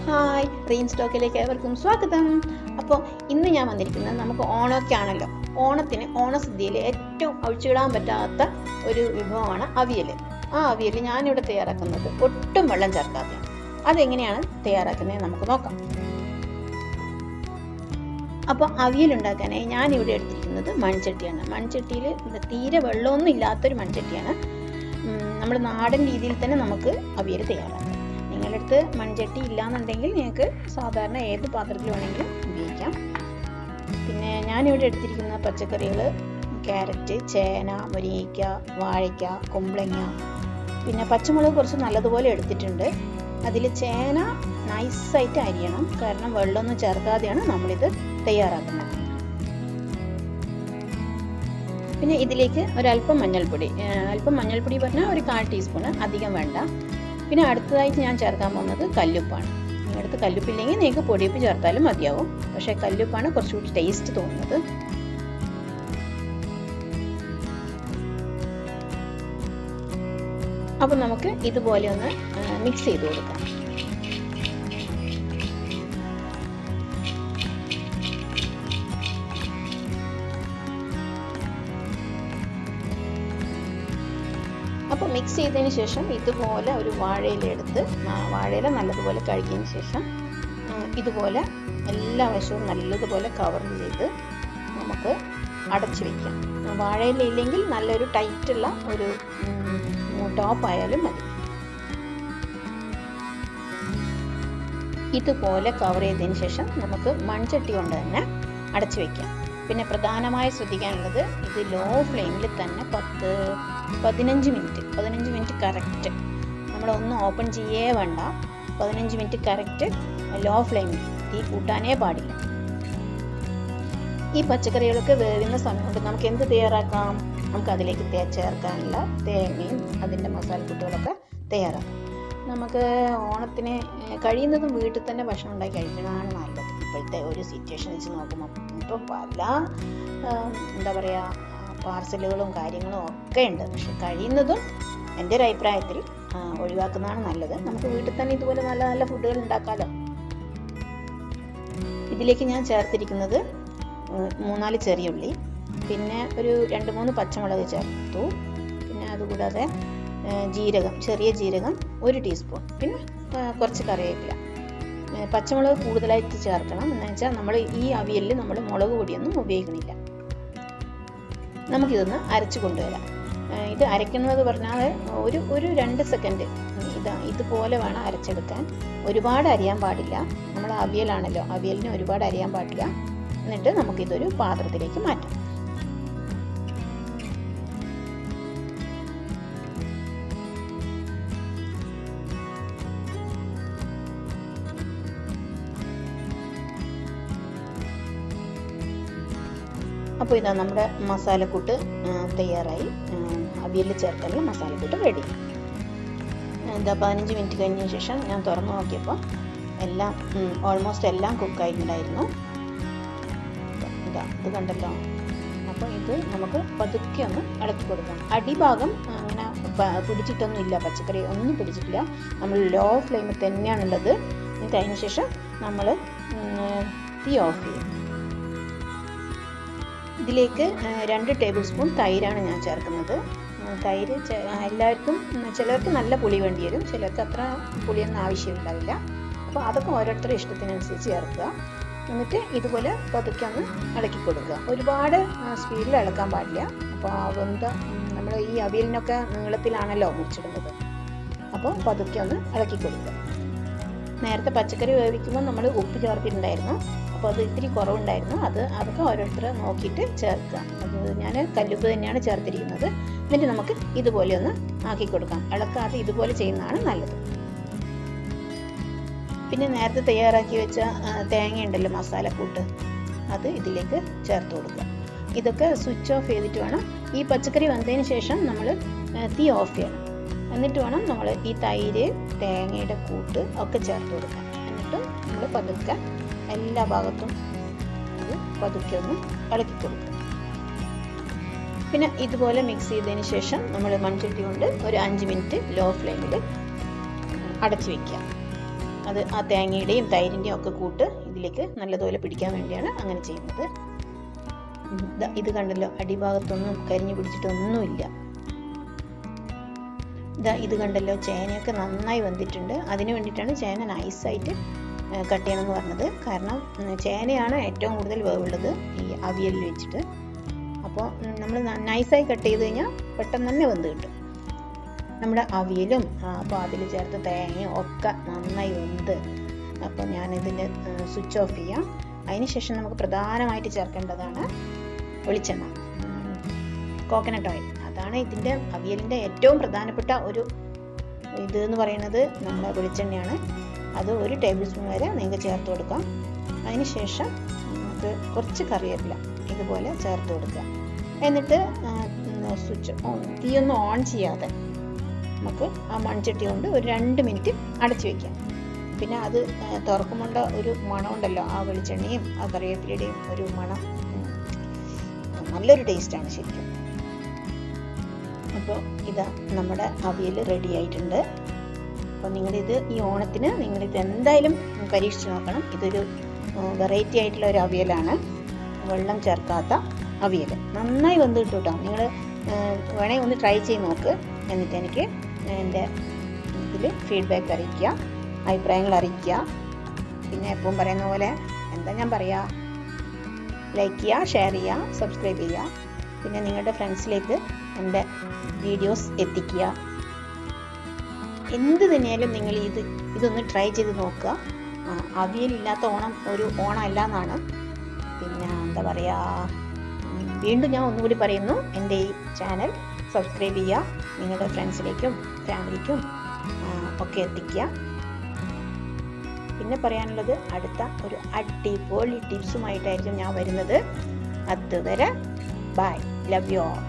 Hi, reign സ്റ്റോക്കിലേക്ക് ഏവർക്കും സ്വാഗതം. അപ്പോൾ ഇന്ന് ഞാൻ വന്നിരിക്കുന്നത് നമുക്ക് ഓണമൊക്കെ ആണല്ലോ. ഓണത്തിന് ഓണസദ്യയിൽ ഏറ്റവും ഒഴിച്ചിടാൻ പറ്റാത്ത ഒരു വിഭവമാണ് അവിയൽ. ആ അവിയൽ ഞാനിവിടെ തയ്യാറാക്കുന്നത് ഒട്ടും വെള്ളം ചേർക്കാതെയാണ്. അതെങ്ങനെയാണ് തയ്യാറാക്കുന്നത് നമുക്ക് നോക്കാം. അപ്പോൾ അവിയൽ ഉണ്ടാക്കാനായി ഞാനിവിടെ എടുത്തിരിക്കുന്നത് മൺചട്ടിയാണ്. മൺചട്ടിയിൽ തീരെ വെള്ളമൊന്നും ഇല്ലാത്തൊരു മൺചട്ടിയാണ്. നമ്മുടെ നാടൻ രീതിയിൽ തന്നെ നമുക്ക് അവിയൽ തയ്യാറാക്കാം. നിങ്ങളുടെ അടുത്ത് മൺചട്ടി ഇല്ലാന്നുണ്ടെങ്കിൽ നിങ്ങൾക്ക് സാധാരണ ഏത് പാത്രത്തിൽ വേണമെങ്കിലും ഉപയോഗിക്കാം. പിന്നെ ഞാനിവിടെ എടുത്തിരിക്കുന്ന പച്ചക്കറികൾ ക്യാരറ്റ്, ചേന, മുരിങ്ങയ്ക്ക, വാഴയ്ക്ക, കുമ്പളങ്ങ, പിന്നെ പച്ചമുളക് കുറച്ച് നല്ലതുപോലെ എടുത്തിട്ടുണ്ട്. അതിൽ ചേന നൈസായിട്ട് അരിയണം, കാരണം വെള്ളമൊന്നും ചേർക്കാതെയാണ് നമ്മളിത് തയ്യാറാക്കുന്നത്. പിന്നെ ഇതിലേക്ക് ഒരല്പം മഞ്ഞൾപ്പൊടി, പറഞ്ഞാൽ ഒരു 1/4 ടീസ്പൂണ്, അധികം വേണ്ട. പിന്നെ അടുത്തതായിട്ട് ഞാൻ ചേർക്കാൻ പോകുന്നത് കല്ലുപ്പാണ്. നിങ്ങളുടെ കല്ലുപ്പില്ലെങ്കിൽ നിങ്ങൾക്ക് പൊടിയുപ്പ് ചേർത്താലും മതിയാവും, പക്ഷേ കല്ലുപ്പാണ് കുറച്ചുകൂടി ടേസ്റ്റ് തോന്നുന്നത്. അപ്പം നമുക്ക് ഇതുപോലെ ഒന്ന് മിക്സ് ചെയ്ത് കൊടുക്കാം. അപ്പോൾ മിക്സ് ചെയ്തതിന് ശേഷം ഇതുപോലെ ഒരു വാഴയില എടുത്ത്, വാഴയില നല്ലതുപോലെ കഴുകിയതിന് ശേഷം ഇതുപോലെ എല്ലാ വശവും നല്ലതുപോലെ കവർ ചെയ്ത് നമുക്ക് അടച്ചു വയ്ക്കാം. വാഴയില ഇല്ലെങ്കിൽ നല്ലൊരു ടൈറ്റുള്ള ഒരു ടോപ്പായാലും മതി. ഇതുപോലെ കവർ ചെയ്തതിന് ശേഷം നമുക്ക് മൺചട്ടി കൊണ്ട് തന്നെ അടച്ചു വയ്ക്കാം. പിന്നെ പ്രധാനമായി ശ്രദ്ധിക്കാനുള്ളത്, ഇത് ലോ ഫ്ലെയിമിൽ തന്നെ 15 മിനിറ്റ് കറക്റ്റ്, നമ്മളൊന്നും ഓപ്പൺ ചെയ്യേ വേണ്ട. 15 മിനിറ്റ് കറക്റ്റ് ലോ ഫ്ലെയിമിൽ, തീ കൂട്ടാനേ പാടില്ല. ഈ പച്ചക്കറികളൊക്കെ വേവുന്ന സമയം കൊണ്ട് നമുക്ക് എന്ത് തയ്യാറാക്കാം? നമുക്ക് അതിലേക്ക് ചേർക്കാനുള്ള തേങ്ങയും അതിൻ്റെ മസാലക്കൂട്ടുകളൊക്കെ തയ്യാറാക്കാം. നമുക്ക് ഓണത്തിന് കഴിയുന്നതും വീട്ടിൽ തന്നെ ഭക്ഷണം ഉണ്ടാക്കി കഴിക്കുന്നതാണ് നല്ലത്. ഇപ്പോഴത്തെ ഒരു സിറ്റുവേഷൻ വെച്ച് നോക്കുമ്പോൾ ഇപ്പോൾ പല എന്താ പറയുക, പാർസലുകളും കാര്യങ്ങളും ഒക്കെ ഉണ്ട്. പക്ഷെ കഴിയുന്നതും എൻ്റെ ഒരു അഭിപ്രായത്തിൽ ഒഴിവാക്കുന്നതാണ് നല്ലത്. നമുക്ക് വീട്ടിൽ തന്നെ ഇതുപോലെ നല്ല നല്ല ഫുഡുകൾ ഉണ്ടാക്കാമല്ലോ. ഇതിലേക്ക് ഞാൻ ചേർത്തിരിക്കുന്നത് 3-4 ചെറിയ ഉള്ളി, പിന്നെ ഒരു 2-3 പച്ചമുളക് ചേർത്തു. പിന്നെ അതുകൂടാതെ ചെറിയ ജീരകം 1 ടീസ്പൂൺ, പിന്നെ കുറച്ച് കറിവേപ്പില. പച്ചമുളക് കൂടുതലായിട്ട് ചേർക്കണം, എന്ന് വെച്ചാൽ നമ്മൾ ഈ അവിയലിൽ നമ്മൾ മുളക് പൊടിയൊന്നും ഉപയോഗിക്കണില്ല. നമുക്കിതൊന്ന് അരച്ച് കൊണ്ടുവരാം. ഇത് അരയ്ക്കുന്നത് പറഞ്ഞാൽ ഒരു 2 സെക്കൻഡ് ഇതുപോലെ വേണം അരച്ചെടുക്കാൻ. ഒരുപാട് അരിയാൻ പാടില്ല. നമ്മൾ അവിയലാണല്ലോ, അവിയലിന് ഒരുപാട് അരിയാൻ പാടില്ല. എന്നിട്ട് നമുക്കിതൊരു പാത്രത്തിലേക്ക് മാറ്റാം. അപ്പോൾ ഇതാ നമ്മുടെ മസാലക്കൂട്ട് തയ്യാറായി. അവിയലിൽ ചേർക്കാനുള്ള മസാലക്കൂട്ട് റെഡി. എന്താ 15 മിനിറ്റ് കഴിഞ്ഞതിന് ശേഷം ഞാൻ തുറന്നു നോക്കിയപ്പോൾ എല്ലാം ഓൾമോസ്റ്റ് എല്ലാം കുക്കായിട്ടുണ്ടായിരുന്നു. ഇത് കണ്ടല്ലോ. അപ്പോൾ ഇത് നമുക്ക് പതുക്കെ ഒന്ന് ഇളക്കി കൊടുക്കാം. അടിഭാഗം അങ്ങനെ പിടിച്ചിട്ടൊന്നും ഇല്ല, പച്ചക്കറി ഒന്നും പിടിച്ചിട്ടില്ല. നമ്മൾ ലോ ഫ്ലെയിമിൽ തന്നെയാണുള്ളത്. എന്നിട്ട് അതിന് ശേഷം നമ്മൾ തീ ഓഫ് ചെയ്യും. ഇതിലേക്ക് 2 ടേബിൾ സ്പൂൺ തൈരാണ് ഞാൻ ചേർക്കുന്നത്. തൈര് എല്ലാവർക്കും, ചിലർക്ക് നല്ല പുളി വേണ്ടി വരും, ചിലർക്ക് അത്ര പുളിയൊന്നും ആവശ്യമുണ്ടാവില്ല. അപ്പോൾ അതൊക്കെ ഓരോരുത്തരുടെ ഇഷ്ടത്തിനനുസരിച്ച് ചേർക്കുക. എന്നിട്ട് ഇതുപോലെ പതുക്കെ ഒന്ന് ഇളക്കി കൊടുക്കുക. ഒരുപാട് സ്പീഡിൽ ഇളക്കാൻ പാടില്ല. അപ്പോൾ നമ്മൾ ഈ അവിയലിനൊക്കെ നീളത്തിലാണല്ലോ മുറിച്ചിടുന്നത്. അപ്പോൾ പതുക്കെ ഒന്ന് ഇളക്കി കൊടുക്കുക. നേരത്തെ പച്ചക്കറി വേവിക്കുമ്പോൾ നമ്മൾ ഉപ്പ് ചേർത്തിട്ടുണ്ടായിരുന്നു. അപ്പോൾ അത് ഇത്തിരി കുറവുണ്ടായിരുന്നു. അതൊക്കെ ഓരോരുത്തർ നോക്കിയിട്ട് ചേർക്കുക. അത് ഞാൻ കല്ലുപ്പ് തന്നെയാണ് ചേർത്തിരിക്കുന്നത്. എന്നിട്ട് നമുക്ക് ഇതുപോലെ ഒന്ന് ആക്കി കൊടുക്കാം. ഇളക്കാതെ ഇതുപോലെ ചെയ്യുന്നതാണ് നല്ലത്. പിന്നെ നേരത്തെ തയ്യാറാക്കി വെച്ച തേങ്ങ ഉണ്ടല്ലോ, മസാലക്കൂട്ട്, അത് ഇതിലേക്ക് ചേർത്ത് കൊടുക്കുക. ഇതൊക്കെ സ്വിച്ച് ഓഫ് ചെയ്തിട്ട് വേണം. ഈ പച്ചക്കറി വന്നതിന് ശേഷം നമ്മൾ തീ ഓഫ് ചെയ്യണം. എന്നിട്ട് വേണം നമ്മൾ ഈ തൈര്, തേങ്ങയുടെ കൂട്ട് ഒക്കെ ചേർത്ത് കൊടുക്കാം. എന്നിട്ട് നമ്മൾ പതുക്കെ എല്ലാ ഭാഗത്തും ഇത് പതുക്കെ ഒന്ന് ഇളക്കി കൊടുക്കുക. പിന്നെ ഇതുപോലെ മിക്സ് ചെയ്തതിന് ശേഷം നമ്മൾ മൺചട്ടി കൊണ്ട് ഒരു 5 മിനിറ്റ് ലോ ഫ്ലെയിമിൽ അടച്ചു വയ്ക്കുക. അത് ആ തേങ്ങയുടെയും തൈരിൻ്റെയും ഒക്കെ കൂട്ട് ഇതിലേക്ക് നല്ലതുപോലെ പിടിക്കാൻ വേണ്ടിയാണ് അങ്ങനെ ചെയ്യുന്നത്. ഇത് കണ്ടല്ലോ, അടിഭാഗത്തൊന്നും കരിഞ്ഞു പിടിച്ചിട്ടൊന്നുമില്ല. ഇത് കണ്ടല്ലോ, ചേനയൊക്കെ നന്നായി വെന്തിട്ടുണ്ട്. അതിന് വേണ്ടിയിട്ടാണ് ചേന നൈസായിട്ട് കട്ട് ചെയ്യണമെന്ന് പറഞ്ഞത്. കാരണം ചേനയാണ് ഏറ്റവും കൂടുതൽ വേവുള്ളത് ഈ അവിയലിൽ വെച്ചിട്ട്. അപ്പോൾ നമ്മൾ നൈസായി കട്ട് ചെയ്ത് കഴിഞ്ഞാൽ പെട്ടെന്ന് തന്നെ വെന്ത് കിട്ടും. നമ്മുടെ അവിയലും അപ്പോൾ അതിൽ ചേർത്ത് തേങ്ങയും ഒക്കെ നന്നായി വെന്ത്. അപ്പോൾ ഞാനിതിൽ സ്വിച്ച് ഓഫ് ചെയ്യാം. അതിന് ശേഷം നമുക്ക് പ്രധാനമായിട്ട് ചേർക്കേണ്ടതാണ് വെളിച്ചെണ്ണ, കോക്കനട്ട് ഓയിൽ. അതാണ് ഇതിൻ്റെ അവിയലിൻ്റെ ഏറ്റവും പ്രധാനപ്പെട്ട ഒരു ഇത് എന്ന് പറയുന്നത് നമ്മുടെ വെളിച്ചെണ്ണയാണ്. അത് 1 ടേബിൾ സ്പൂൺ വരെ നിങ്ങൾക്ക് ചേർത്ത് കൊടുക്കാം. അതിന് ശേഷം നമുക്ക് കുറച്ച് കറിവേപ്പില ഇതുപോലെ ചേർത്ത് കൊടുക്കുക. എന്നിട്ട് സ്വിച്ച് തീയൊന്നും ഓൺ ചെയ്യാതെ നമുക്ക് ആ മൺചട്ടി കൊണ്ട് ഒരു 2 മിനിറ്റ് അടച്ചു വയ്ക്കാം. പിന്നെ അത് തുറക്കുമ്പോൾ ഒരു മണം ഉണ്ടല്ലോ, ആ വെളിച്ചെണ്ണയും ആ കറിവേപ്പിലയുടെയും ഒരു മണം നല്ലൊരു ടേസ്റ്റാണ് ശരിക്കും. അപ്പോൾ ഇതാ നമ്മുടെ അവിയൽ റെഡി ആയിട്ടുണ്ട്. അപ്പോൾ നിങ്ങളിത് ഈ ഓണത്തിന് നിങ്ങളിത് എന്തായാലും പരീക്ഷിച്ച് നോക്കണം. ഇതൊരു വെറൈറ്റി ആയിട്ടുള്ള ഒരു അവിയലാണ്, വെള്ളം ചേർക്കാത്ത അവിയൽ. നന്നായി വെന്ത് കിട്ടും കേട്ടോ. നിങ്ങൾ വേണമെങ്കിൽ ഒന്ന് ട്രൈ ചെയ്ത് നോക്ക്. എന്നിട്ട് എനിക്ക് എൻ്റെ ഇതിൽ ഫീഡ്ബാക്ക് അറിയിക്കുക, അഭിപ്രായങ്ങൾ അറിയിക്കുക. പിന്നെ എപ്പോഴും പറയുന്ന പോലെ എന്താ ഞാൻ പറയുക, ലൈക്ക് ചെയ്യുക, ഷെയർ ചെയ്യുക, സബ്സ്ക്രൈബ് ചെയ്യുക. പിന്നെ നിങ്ങളുടെ ഫ്രണ്ട്സിലേക്ക് എൻ്റെ വീഡിയോസ് എത്തിക്കുക. എന്ത് തന്നെയായാലും നിങ്ങൾ ഇതൊന്ന് ട്രൈ ചെയ്ത് നോക്കുക. അവിയലില്ലാത്ത ഓണം ഒരു ഓണം അല്ല എന്നാണ്. പിന്നെ എന്താ പറയുക, വീണ്ടും ഞാൻ ഒന്നുകൂടി പറയുന്നു, എൻ്റെ ഈ ചാനൽ സബ്സ്ക്രൈബ് ചെയ്യുക, നിങ്ങളുടെ ഫ്രണ്ട്സിലേക്കും ഫാമിലിക്കും ഒക്കെ എത്തിക്കുക. പിന്നെ പറയാനുള്ളത്, അടുത്ത ഒരു അടിപൊളി ടിപ്സുമായിട്ടായിരിക്കും ഞാൻ വരുന്നത്. അതുവരെ ബൈ, ലവ് യു ഓൾ.